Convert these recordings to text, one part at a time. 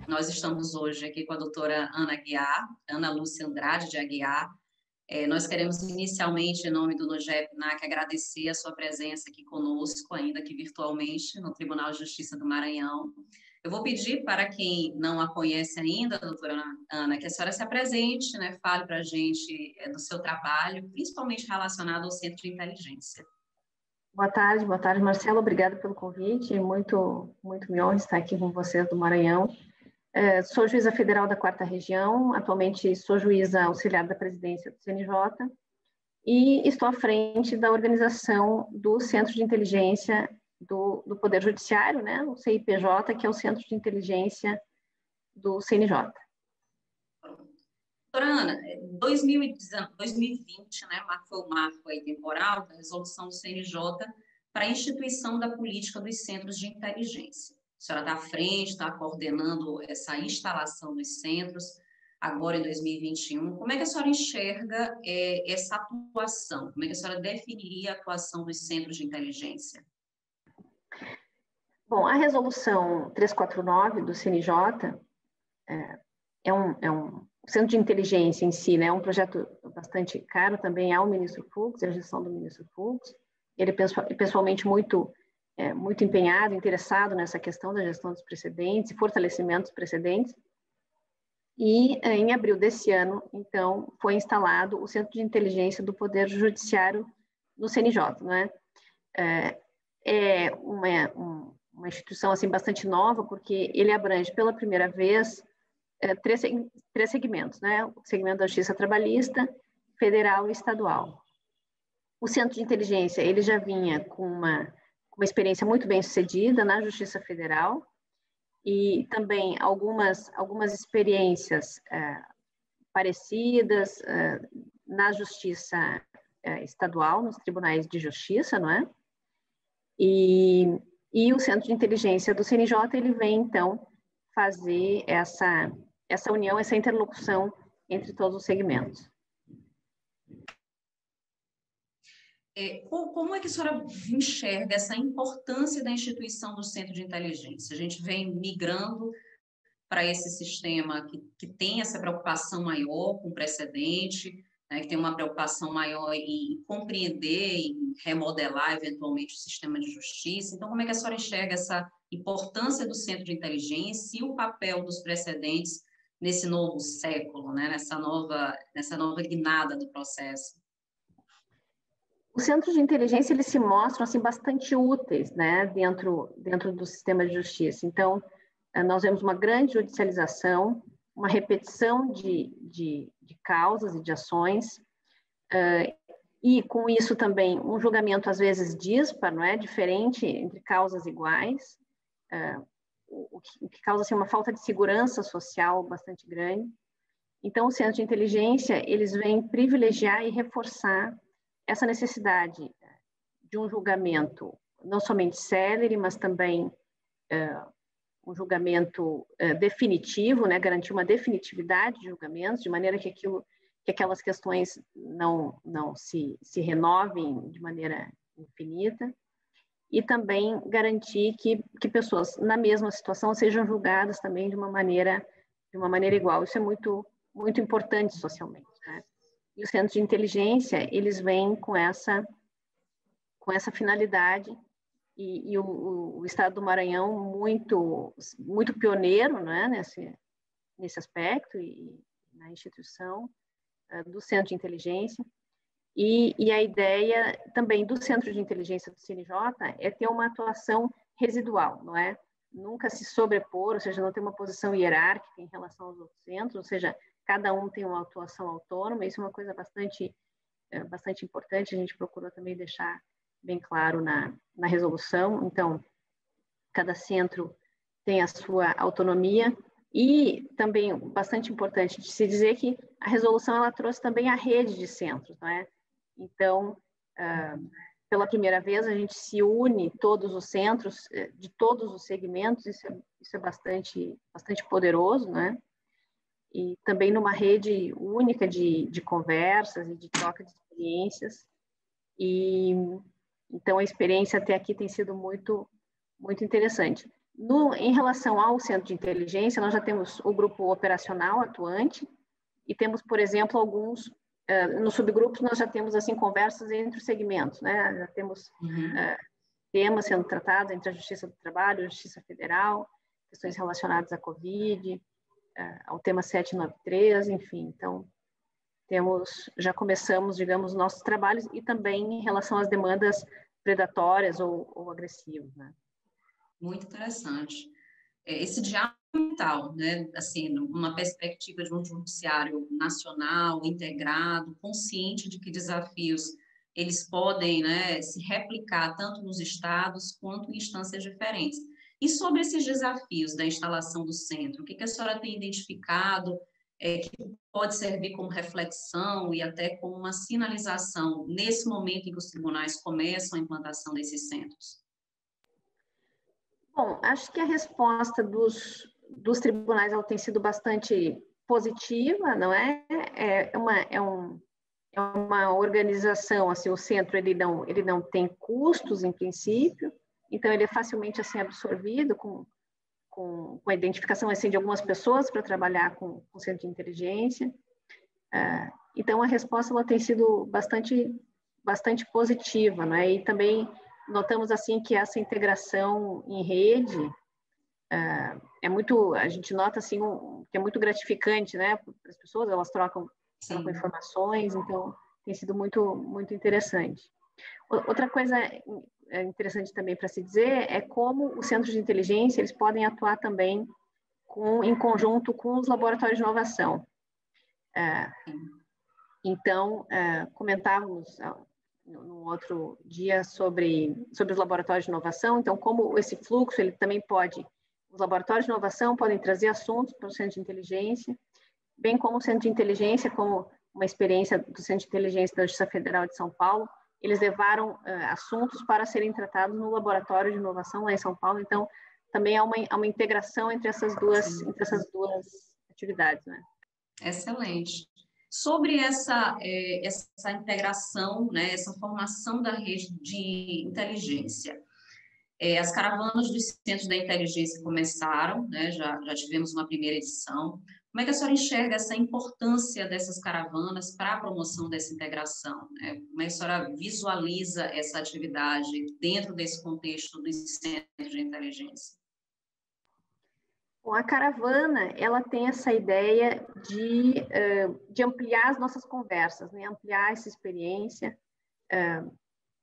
Nós estamos hoje aqui com a doutora Ana Aguiar, Ana Lúcia Andrade de Aguiar. Nós queremos inicialmente, em nome do NOGEP-NAC, agradecer a sua presença aqui conosco, ainda que virtualmente, no Tribunal de Justiça do Maranhão. Eu vou pedir para quem não a conhece ainda, doutora Ana, que a senhora se apresente, né, fale para a gente do seu trabalho, principalmente relacionado ao Centro de Inteligência. Boa tarde, Marcelo. Obrigada pelo convite. Muito me honra estar aqui com vocês do Maranhão. Sou juíza federal da 4ª Região, atualmente sou juíza auxiliar da presidência do CNJ e estou à frente da organização do Centro de Inteligência do Poder Judiciário, né, o CIPJ, que é o Centro de Inteligência do CNJ. Doutora Ana, 2020, né, foi o marco aí temporal da resolução do CNJ para a instituição da política dos centros de inteligência. A senhora está à frente, está coordenando essa instalação dos centros, agora em 2021. Como é que a senhora enxerga essa atuação? Como é que a senhora definiria a atuação dos centros de inteligência? Bom, a resolução 349 do CNJ o Centro de Inteligência em si, né, é um projeto bastante caro também ao ministro Fux, a gestão do ministro Fux. Ele é pessoalmente muito empenhado, interessado nessa questão da gestão dos precedentes e fortalecimento dos precedentes. E em abril desse ano, então, foi instalado o Centro de Inteligência do Poder Judiciário no CNJ, né? É uma instituição assim bastante nova, porque ele abrange pela primeira vez três segmentos, né? O segmento da Justiça Trabalhista, Federal e Estadual. O Centro de Inteligência, ele já vinha com uma experiência muito bem sucedida na Justiça Federal e também algumas experiências parecidas na Justiça Estadual, nos tribunais de justiça, não é? E o Centro de Inteligência do CNJ, ele vem, então, fazer essa união, essa interlocução entre todos os segmentos. Como é que a senhora enxerga essa importância da instituição do Centro de Inteligência? A gente vem migrando para esse sistema que tem essa preocupação maior com o precedente, né, que tem uma preocupação maior em compreender e remodelar, eventualmente, o sistema de justiça. Então, como é que a senhora enxerga essa importância do Centro de Inteligência e o papel dos precedentes nesse novo século, né, nessa nova guinada do processo? Os centros de inteligência, eles se mostram assim, bastante úteis, né, dentro do sistema de justiça. Então, nós vemos uma grande judicialização, uma repetição de causas e de ações, e com isso também um julgamento às vezes dispar, não é, diferente entre causas iguais, o que causa assim, uma falta de segurança social bastante grande. Então, os centros de inteligência, eles vêm privilegiar e reforçar essa necessidade de um julgamento não somente célere, mas também um julgamento definitivo, né, garantir uma definitividade de julgamentos, de maneira que aquelas questões não se renovem de maneira infinita, e também garantir que pessoas na mesma situação sejam julgadas também de uma maneira igual. Isso é muito importante socialmente, né? E os centros de inteligência, eles vêm com essa finalidade, e o Estado do Maranhão muito pioneiro, né, nesse aspecto, e na instituição do Centro de Inteligência. E a ideia também do Centro de Inteligência do CNJ é ter uma atuação residual, não é? Nunca se sobrepor, ou seja, não ter uma posição hierárquica em relação aos outros centros, ou seja, cada um tem uma atuação autônoma. Isso é uma coisa bastante importante, a gente procurou também deixar bem claro na resolução. Então, cada centro tem a sua autonomia, e também bastante importante de se dizer que a resolução ela trouxe também a rede de centros, não é? Então, pela primeira vez, a gente se une todos os centros de todos os segmentos. Isso é bastante poderoso, né? E também numa rede única de conversas e de troca de experiências. E então a experiência até aqui tem sido muito interessante. Em relação ao centro de inteligência, nós já temos o grupo operacional atuante e temos, por exemplo, alguns, nos subgrupos nós já temos, assim, conversas entre os segmentos, né? Já temos temas sendo tratados entre a Justiça do Trabalho, a Justiça Federal, questões relacionadas à Covid, ao tema 793, enfim. Então, já começamos, digamos, nossos trabalhos e também em relação às demandas predatórias ou agressivas, né? Muito interessante. Esse diálogo mental, né, assim, numa perspectiva de um judiciário nacional, integrado, consciente de que desafios eles podem, né, se replicar tanto nos estados quanto em instâncias diferentes. E sobre esses desafios da instalação do centro, o que a senhora tem identificado que pode servir como reflexão e até como uma sinalização nesse momento em que os tribunais começam a implantação desses centros? Bom, acho que a resposta dos tribunais ela tem sido bastante positiva, não é? É uma organização, assim, o centro ele não tem custos em princípio, então ele é facilmente assim absorvido com a identificação assim de algumas pessoas para trabalhar com o centro de inteligência. Então a resposta ela tem sido bastante positiva, né? E também notamos assim que essa integração em rede a gente nota assim que é muito gratificante, né? Para as pessoas, elas trocam informações, então tem sido muito interessante. Outra coisa interessante também para se dizer é como os centros de inteligência eles podem atuar também em conjunto com os laboratórios de inovação. Então, comentávamos no outro dia sobre os laboratórios de inovação, então como esse fluxo ele também os laboratórios de inovação podem trazer assuntos para o centro de inteligência, bem como o centro de inteligência, como uma experiência do Centro de Inteligência da Justiça Federal de São Paulo, eles levaram assuntos para serem tratados no laboratório de inovação lá em São Paulo, então também há uma integração entre essas duas atividades, né? Excelente. Sobre essa integração, né, essa formação da rede de inteligência, as caravanas dos centros da inteligência começaram, né, já tivemos uma primeira edição. Como é que a senhora enxerga essa importância dessas caravanas para a promoção dessa integração? Né? Como é que a senhora visualiza essa atividade dentro desse contexto dos centros de inteligência? Bom, a caravana, ela tem essa ideia de ampliar as nossas conversas, né? Ampliar essa experiência,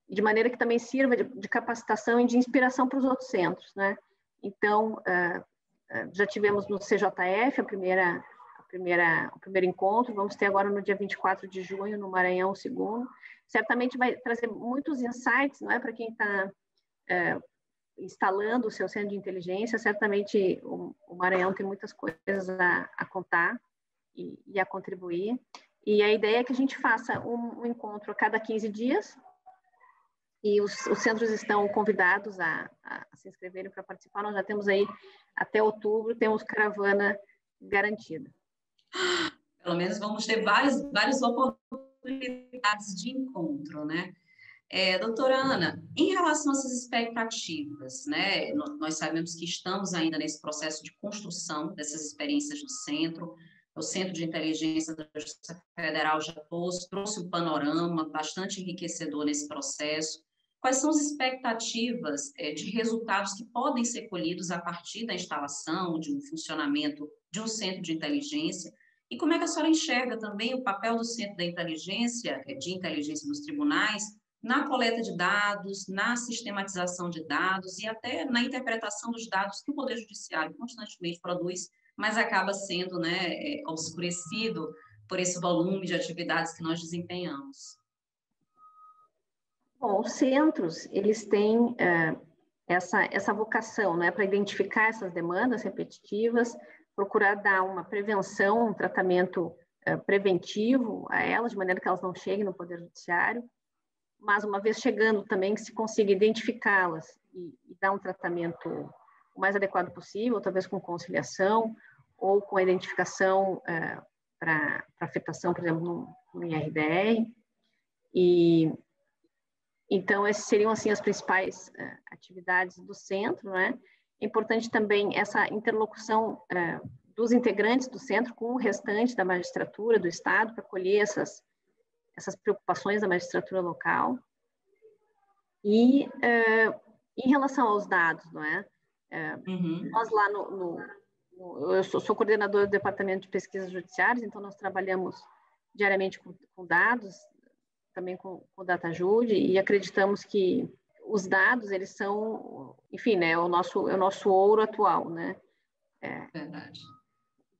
de maneira que também sirva de capacitação e de inspiração para os outros centros, né? Então, já tivemos no CJF o primeiro encontro, vamos ter agora no dia 24 de junho, no Maranhão, o segundo. Certamente vai trazer muitos insights, não é, para quem está instalando o seu centro de inteligência. Certamente o Maranhão tem muitas coisas a contar e a contribuir. E a ideia é que a gente faça um encontro a cada 15 dias, e os centros estão convidados a se inscreverem para participar. Nós já temos aí, até outubro, temos caravana garantida. Pelo menos vamos ter várias oportunidades de encontro, né? Doutora Ana, em relação a essas expectativas, né, nós sabemos que estamos ainda nesse processo de construção dessas experiências no centro. O Centro de Inteligência da Justiça Federal já trouxe um panorama bastante enriquecedor nesse processo. Quais são as expectativas de resultados que podem ser colhidos a partir da instalação, de um funcionamento de um centro de inteligência? E como é que a senhora enxerga também o papel do Centro de Inteligência dos tribunais, na coleta de dados, na sistematização de dados e até na interpretação dos dados que o Poder Judiciário constantemente produz, mas acaba sendo, né, obscurecido por esse volume de atividades que nós desempenhamos? Bom, os centros, eles têm essa vocação, né, para identificar essas demandas repetitivas, procurar dar uma prevenção, um tratamento preventivo a elas, de maneira que elas não cheguem no Poder Judiciário, mas uma vez chegando também que se consiga identificá-las e dar um tratamento o mais adequado possível, talvez com conciliação ou com a identificação para afetação, por exemplo, no IRDR. E então, essas seriam assim as principais atividades do centro, né? É importante também essa interlocução dos integrantes do centro com o restante da magistratura do Estado para colher essas preocupações da magistratura local. E em relação aos dados, não é? Nós lá eu sou coordenadora do Departamento de Pesquisas Judiciárias, então nós trabalhamos diariamente com dados, também com o DataJude, e acreditamos que os dados, eles são, enfim, né, o nosso ouro atual, né? Verdade.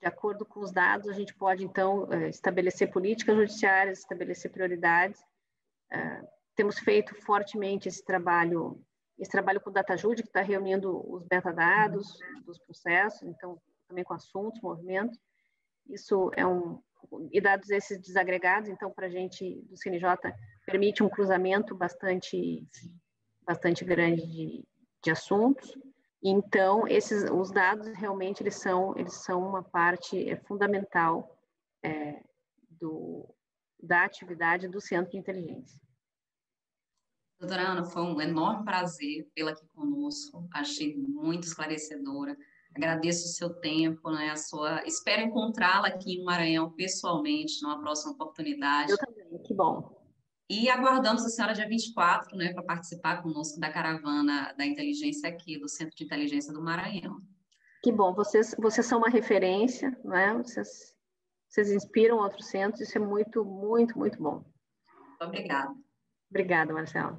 De acordo com os dados, a gente pode, então, estabelecer políticas judiciárias, estabelecer prioridades. Temos feito fortemente esse trabalho com o DataJude, que está reunindo os metadados dos processos, então, também com assuntos, movimentos. Isso e dados esses desagregados, então, para a gente, do CNJ, permite um cruzamento bastante grande de assuntos. Então, os dados, realmente, eles são uma parte fundamental da atividade do Centro de Inteligência. Doutora Ana, foi um enorme prazer tê-la aqui conosco, achei muito esclarecedora. Agradeço o seu tempo, né, espero encontrá-la aqui em Maranhão pessoalmente, numa próxima oportunidade. Eu também, que bom. E aguardamos a senhora dia 24, né, para participar conosco da caravana da inteligência aqui, do Centro de Inteligência do Maranhão. Que bom, vocês são uma referência, não é? Vocês inspiram outros centros, isso é muito, muito, muito bom. Obrigada. Obrigada, Marcela.